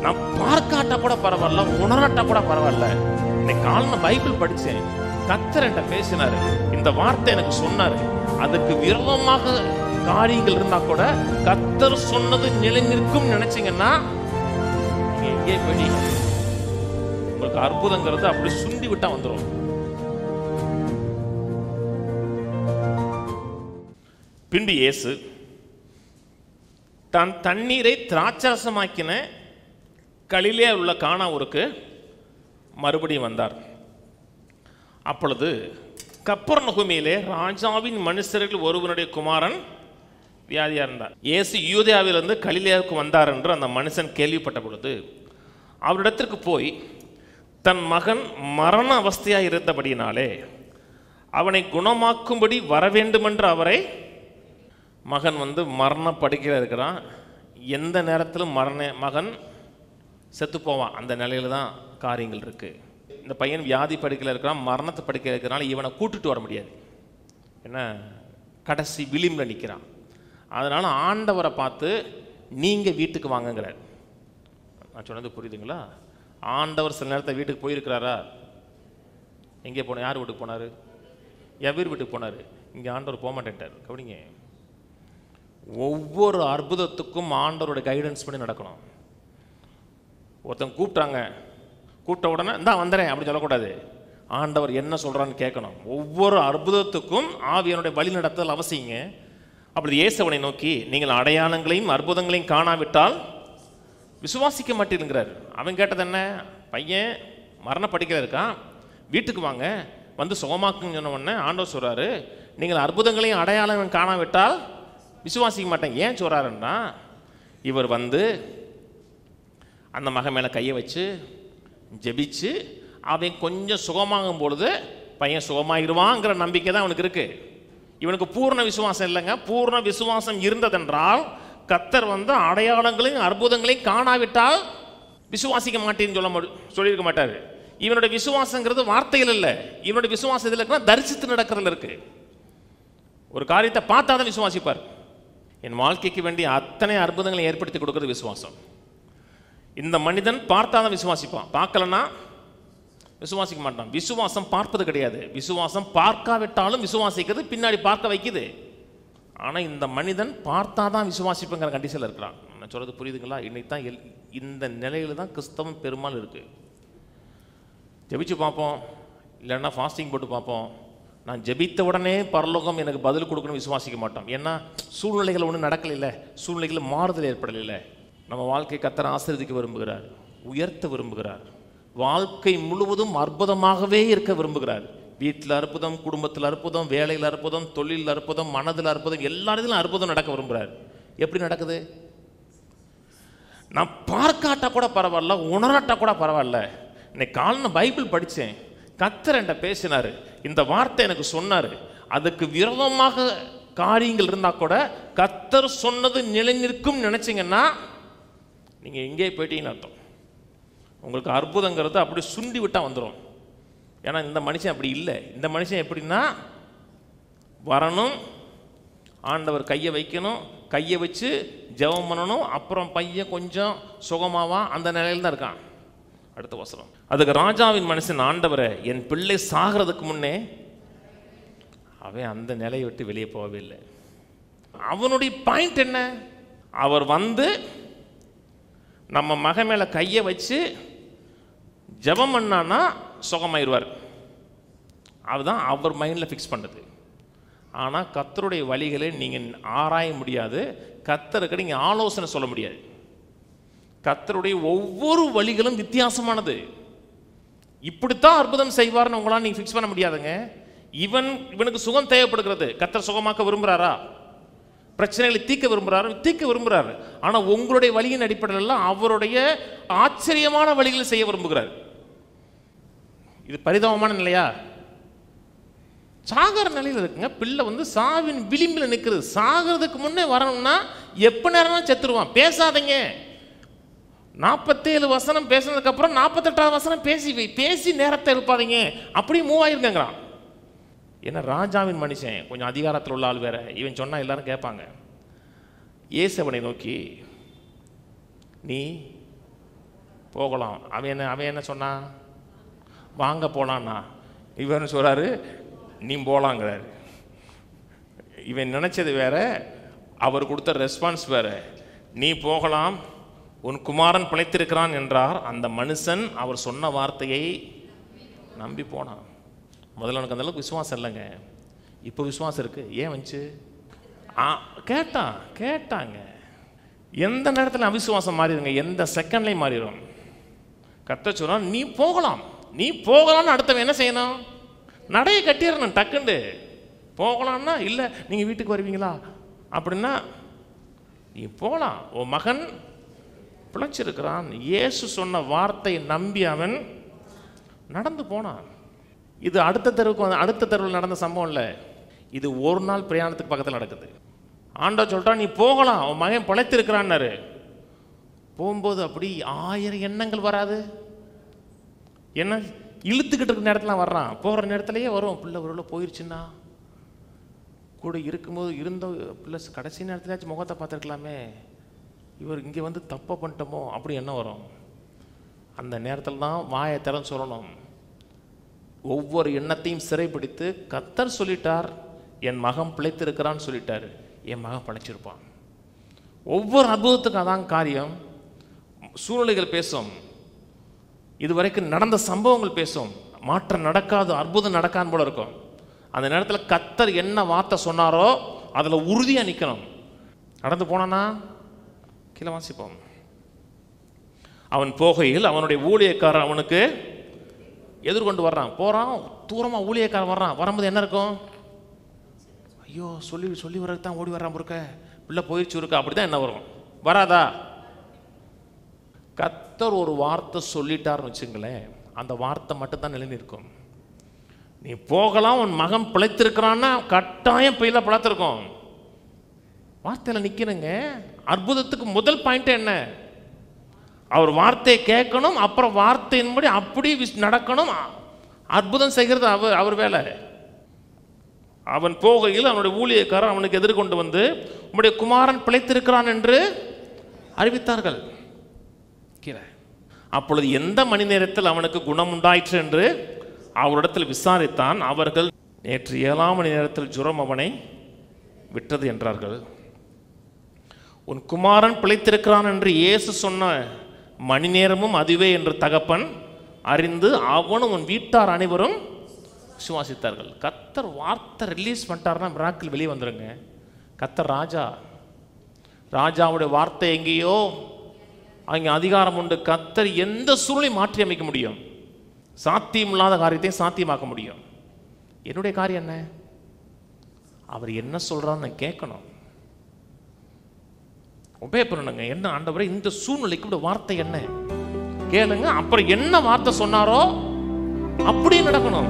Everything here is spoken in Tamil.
நான் பார்க்காட்டா கூட பரவாயில்ல, உணராட்டா கூட பரவாயில்ல. இன்னைக்கு காலையில பைபிள் படிச்சேன், கர்த்தர் என்கிட்ட பேசினாரு, இந்த வார்த்தை எனக்கு சொன்னாரு. அதுக்கு விரோதமாக காரியங்கள் இருந்தா கூட கர்த்தர் சொன்னது நிலைநிற்கும் நினைச்சீங்கன்னா நீங்க எங்கே போய் உங்களுக்கு அற்புதங்கிறது அப்படி சுண்டி விட்டா வந்துடும். பின்பு இயேசு தான் தண்ணீரை திராட்சரசமாக்கின கலிலேயா உள்ள கானா ஊருக்கு மறுபடியும் வந்தார். அப்பொழுது கப்பர்நகூமிலே ராஜாவின் மனுஷர்கள் ஒருவனுடைய குமாரன் வியாதியா இருந்தார். இயேசு யூதேயாவிலிருந்து கலிலேயாவுக்கு வந்தார் என்று அந்த மனுஷன் கேள்விப்பட்ட பொழுது அவரிடத்திற்கு போய் தன் மகன் மரண அவஸ்தையாக இருந்தபடியினாலே அவனை குணமாக்கும்படி வரவேண்டுமென்று அவரை, மகன் மரண படுக்கையில் இருக்கிறான், எந்த நேரத்திலும் மகன் செத்து போவான், அந்த நிலையில தான் காரியங்கள் இருக்கு. இந்த பையன் வியாதி படுக்கையில் இருக்கிறான், மரணத்தை படுக்கையில் இருக்கிறனால இவனை கூட்டிட்டு வர முடியாது, என்ன கடைசி விளிம்பில் நிற்கிறான். அதனால ஆண்டவரை பார்த்து நீங்க வீட்டுக்கு வாங்குங்கிறார். நான் சொன்னது புரியுதுங்களா? ஆண்டவர் சில நேரத்தை வீட்டுக்கு போயிருக்கிறாரா? எங்கே போன, யார் வீட்டுக்கு போனாரு? எவர் வீட்டுக்கு போனாரு? இங்கே ஆண்டவர் போக மாட்டேன்ட்டார். கவனிங்க, ஒவ்வொரு அற்புதத்துக்கும் ஆண்டவரோட கைடன்ஸ் பண்ணி நடக்கணும். ஒருத்தங்க கூப்பிட்டாங்க, கூப்பிட்ட உடனே தான் வந்துடுறேன் அப்படி சொல்லக்கூடாது. ஆண்டவர் என்ன சொல்கிறான்னு கேட்கணும். ஒவ்வொரு அற்புதத்துக்கும் ஆவியனுடைய வழி நடத்தல் அவசியங்க. அப்படி இயேசுவனை நோக்கி, நீங்கள் அடையாளங்களையும் அற்புதங்களையும் காணாவிட்டால் விசுவாசிக்க மாட்டீங்கிறார். அவன் கேட்டது என்ன? பையன் மரண படுக்கையில் இருக்கான், வீட்டுக்கு வாங்க வந்து சுகமாக்குன்னு சொன்ன உடனே ஆண்டவர் சொல்கிறாரு, நீங்கள் அற்புதங்களையும் அடையாளம் காணாவிட்டால் விசுவாசிக்க மாட்டேன். ஏன் சொல்கிறாருன்னா, இவர் அந்த மகன் மேலே கையை வச்சு ஜெபிச்சு அவன் கொஞ்சம் சுகமாகும் பொழுது பையன் சுகமாகிடுவாங்கிற நம்பிக்கை தான் அவனுக்கு இருக்கு. இவனுக்கு பூர்ண விசுவாசம் இல்லைங்க. பூர்ண விசுவாசம் இருந்ததென்றால் கர்த்தர் அடையாளங்களையும் அற்புதங்களையும் காணாவிட்டால் விசுவாசிக்க மாட்டேன்னு சொல்லியிருக்க மாட்டார். இவனுடைய விசுவாசங்கிறது வார்த்தைகள் இல்லை, இவனுடைய விசுவாசம் இதில் இருக்குன்னா தரிசித்து நடக்கிறதுல இருக்கு. ஒரு காரியத்தை பார்த்தா தான் விசுவாசிப்பார். என் வாழ்க்கைக்கு வேண்டிய அத்தனை அற்புதங்களை ஏற்படுத்தி கொடுக்கிறது விசுவாசம். இந்த மனிதன் பார்த்தாதான் விசுவாசிப்பான், பார்க்கலன்னா விசுவாசிக்க மாட்டான். விசுவாசம் பார்ப்பது கிடையாது, விசுவாசம் பார்க்காவிட்டாலும் விசுவாசிக்கிறது, பின்னாடி பார்க்க வைக்குது. ஆனால் இந்த மனிதன் பார்த்தாதான் விசுவாசிப்புங்கிற கண்டிஷனில் இருக்கிறான். நான் சொல்றது புரியுதுங்களா? இன்னைக்கு தான் இந்த நிலையில தான் கிறிஸ்தவம் பெரும்பாலும் இருக்கு. ஜெபிச்சு பார்ப்போம், இல்லைன்னா ஃபாஸ்டிங் போட்டு பார்ப்போம். நான் ஜெபித்த உடனே பரலோகம் எனக்கு பதில் கொடுக்கணும்னு விசுவாசிக்க மாட்டோம். ஏன்னா சூழ்நிலைகள் ஒன்றும் நடக்கல, சூழ்நிலைகள் மாறுதல் ஏற்படலை. நம்ம வாழ்க்கை கர்த்தர் ஆசீர்வதிக்க விரும்புகிறார், உயர்த்த விரும்புகிறார், வாழ்க்கை முழுவதும் அற்புதமாகவே இருக்க விரும்புகிறார். வீட்டில் அற்புதம், குடும்பத்தில் அற்புதம், வேலையில் அற்புதம், தொழிலில் அற்புதம், மனதில் அற்புதம், எல்லா இடத்துலையும் அற்புதம் நடக்க விரும்புகிறார். எப்படி நடக்குது? நான் பார்க்காட்டா கூட பரவாயில்ல, உணராட்டா கூட பரவாயில்ல. இன்னைக்கு காலையில பைபிள் படித்தேன், கர்த்தர் என்கிட்ட பேசினாரு, இந்த வார்த்தை எனக்கு சொன்னாரு. அதுக்கு விரோதமாக காரியங்கள் இருந்தால் கூட கர்த்தர் சொன்னது நிலைநிற்கும் நினைச்சிங்கன்னா நீங்கள் எங்கே போயிட்டீங்கன்னு அர்த்தம். உங்களுக்கு அற்புதங்கிறது அப்படி சுண்டி விட்டால் வந்துடும். ஏன்னா இந்த மனுஷன் அப்படி இல்லை. இந்த மனுஷன் எப்படின்னா, வரணும், ஆண்டவர் கையை வைக்கணும், கையை வச்சு ஜெபம் பண்ணணும், அப்புறம் பையன் கொஞ்சம் சுகமாவான், அந்த நிலையில் தான் இருக்கான். அடுத்த வசனம், அதுக்கு ராஜாவின் மனுஷன், ஆண்டவரை, என் பிள்ளை சாகிறதுக்கு முன்னே. அவன் அந்த நிலையை விட்டு வெளியே போகவே இல்லை. அவனுடைய பாயிண்ட் என்ன? அவர் நம்ம மகன் மேலே கையை வச்சு ஜெபம் பண்ணான்னா சுகமாயிருவார். அதுதான் அவர் மைண்டில் ஃபிக்ஸ் பண்ணுறது. ஆனால் கர்த்தருடைய வழிகளை நீங்கள் ஆராய முடியாது, கர்த்தருக்கு நீங்கள் ஆலோசனை சொல்ல முடியாது. கர்த்தருடைய ஒவ்வொரு வழிகளும் வித்தியாசமானது. இப்படித்தான் அற்புதம் செய்வார்னு உங்களால் நீங்கள் ஃபிக்ஸ் பண்ண முடியாதுங்க. இவனுக்கு சுகம் தேவைப்படுகிறது, கர்த்தர் சுகமாக்க விரும்புகிறாரா? பிரச்சனைகளை தீர்க்க விரும்புகிறாரு. ஆனால் உங்களுடைய வழியின் அடிப்படையில் அவருடைய ஆச்சரியமான வழிகளை செய்ய விரும்புகிறார். இது பரிதாபமான நிலையா? சாகர நிலையில் இருக்குங்க. பிள்ளை சாவின் விளிம்பில் நிற்கிறது. சாகிறதுக்கு முன்னே வரணும்னா எப்போ நேரம் செத்துருவான். பேசாதீங்க. 47 வசனம் பேசினதுக்கு அப்புறம் 48வது வசனம் பேசி நேரத்தை இருப்பாதீங்க, அப்படியே மூவ் ஆயிருங்கிறான். ஏன்னா ராஜாவின் மனுஷன், கொஞ்சம் அதிகாரத்தில் உள்ள ஆள் வேற. இவன் சொன்னா எல்லாரும் கேட்பாங்க. இயேசுவனை நோக்கி, நீ போகலாம். அவன் என்ன சொன்னான்? வாங்க போலான்னா. இவன் சொல்றாரு நீ போலாங்கிறாரு. இவன் நினைச்சது வேற, அவர் கொடுத்த ரெஸ்பான்ஸ் வேற. நீ போகலாம், உன் குமாரன் பிழைத்திருக்கிறான் என்றார். அந்த மனுஷன் அவர் சொன்ன வார்த்தையை நம்பி போனான். முதல்ல எனக்கு அந்த அளவுக்கு விசுவாசம் இல்லைங்க, இப்போ விசுவாசம் இருக்கு. ஏன் வந்துச்சு? கேட்டாங்க. எந்த நேரத்தில் அவிசுவாசம் மாறிடுங்க, எந்த செகண்ட்லையும் மாறிடும். கர்த்தர் சொல்றான் நீ போகலாம். நீ போகலான்னு அடுத்தவன் என்ன செய்யணும்? நடையை கட்டிடணும். டக்குண்டு போகலான்னா இல்லை நீங்கள் வீட்டுக்கு வருவீங்களா அப்படின்னா நீ போகலாம். உன் மகன் பிழைச்சிருக்கிறான். இயேசு சொன்ன வார்த்தையை நம்பி அவன் நடந்து போனான். இது அடுத்த தெருவில் நடந்த சம்பவம் இல்லை, இது ஒரு நாள் பிரயாணத்துக்கு பக்கத்தில் நடக்குது. ஆண்டவர் சொல்கிறான் நீ போகலாம், உன் மகன் பிழைத்திருக்கிறான்னாரு. போகும்போது அப்படி 1000 எண்ணங்கள் வராது. என்ன இழுத்துக்கிட்டு இருக்கிற நேரத்தில் வர்றான், போகிற நேரத்துலையே வரும். பிள்ளை ஒரு போயிடுச்சுன்னா கூட இருக்கும்போது இருந்த பிள்ளை கடைசி நேரத்துலயாச்சும் முகத்தை பார்த்துருக்கலாமே, இவர் இங்கே வந்து தப்பை பண்ணிட்டோமோ அப்படி என்ன வரும். அந்த நேரத்தில் தான் வாயை திறந்து சொல்லணும். ஒவ்வொரு எண்ணத்தையும் சிறைப்பிடித்து கர்த்தர் சொல்லிட்டார் என் மகன் பிழைத்திருக்கிறான்னு சொல்லிட்டாரு, என் மகன் பிழைச்சிருப்பான். ஒவ்வொரு அற்புதத்துக்கும் அதான் காரியம். சூழ்நிலைகள் பேசும், இதுவரைக்கும் நடந்த சம்பவங்கள் பேசும். மாற்றம் நடக்காது, அற்புதம் நடக்கான்னு போல இருக்கும். அந்த நேரத்தில் கர்த்தர் என்ன வார்த்தை சொன்னாரோ அதில் உறுதியாக நிற்கணும். நடந்து போனானா கீழே வாசிப்போம். அவன் போகையில் அவனுடைய ஊழியக்காரன் அவனுக்கு எதிர்கொண்டு வர்றான். போகிறான், தூரமாக ஊழியக்காரன் வர்றான். வரும்போது என்ன இருக்கும்? ஐயோ சொல்லி வர்றது தான் ஓடி வர்றான் இருக்க, பிள்ளை போயிடுச்சு இருக்கா, அப்படி தான் என்ன வரும்? வராதா? கர்த்தர் ஒரு வார்த்தை சொல்லிட்டார்னு வச்சுங்களேன், அந்த வார்த்தை மட்டும்தான் நிலைநிற்கும். நீ போகலாம், உன் மகன் பிழைத்திருக்கிறான்னா கட்டாயம் பையில பிழைத்திருக்கும். வார்த்தையில் நிற்கணுங்க. அற்புதத்துக்கு முதல் பாயிண்ட் என்ன? அவர் வார்த்தையை கேட்கணும், அப்புறம் வார்த்தையின்படி அப்படி நடக்கணும். அற்புதம் செய்கிறது அவர் வேலை. அவன் போகையில் அவனுடைய ஊழியக்காரர் அவனுக்கு எதிர்கொண்டு வந்து உம்முடைய குமாரன் பிழைத்திருக்கிறான் என்று அறிவித்தார்கள். கீழே அப்பொழுது எந்த மணி நேரத்தில் அவனுக்கு குணம் உண்டாயிற்று என்று அவரிடத்தில் விசாரித்தான். அவர்கள் நேற்று 7ஆம் மணி நேரத்தில் ஜுரம் அவனை விட்டது என்றார்கள். உன் குமாரன் பிழைத்திருக்கிறான் என்று இயேசு சொன்ன மணி நேரமும் அதுவே என்று தகப்பன் அறிந்து அவனும் உன் வீட்டார் அனைவரும் விசுவாசித்தார்கள். கர்த்தர் வார்த்தை ரிலீஸ் பண்ணிட்டார்னா மிராக்கிள் வெளியே வந்துருங்க. கர்த்தர் ராஜாவுடைய வார்த்தை எங்கேயோ அங்கே அதிகாரம் உண்டு. கர்த்தர் எந்த சூழ்நிலை மாற்றி அமைக்க முடியும், சாத்தியம் இல்லாத காரியத்தையும் சாத்தியமாக்க முடியும். என்னுடைய காரியம் என்ன? அவர் என்ன சொல்றான்னு கேட்கணும், ஒபே பண்ணணுங்க. என்ன ஆண்டவரே இந்த சூழ்நிலைக்கு வார்த்தை என்ன கேளுங்க, அப்புறம் என்ன வார்த்தை சொன்னாரோ அப்படியே நடக்கணும்.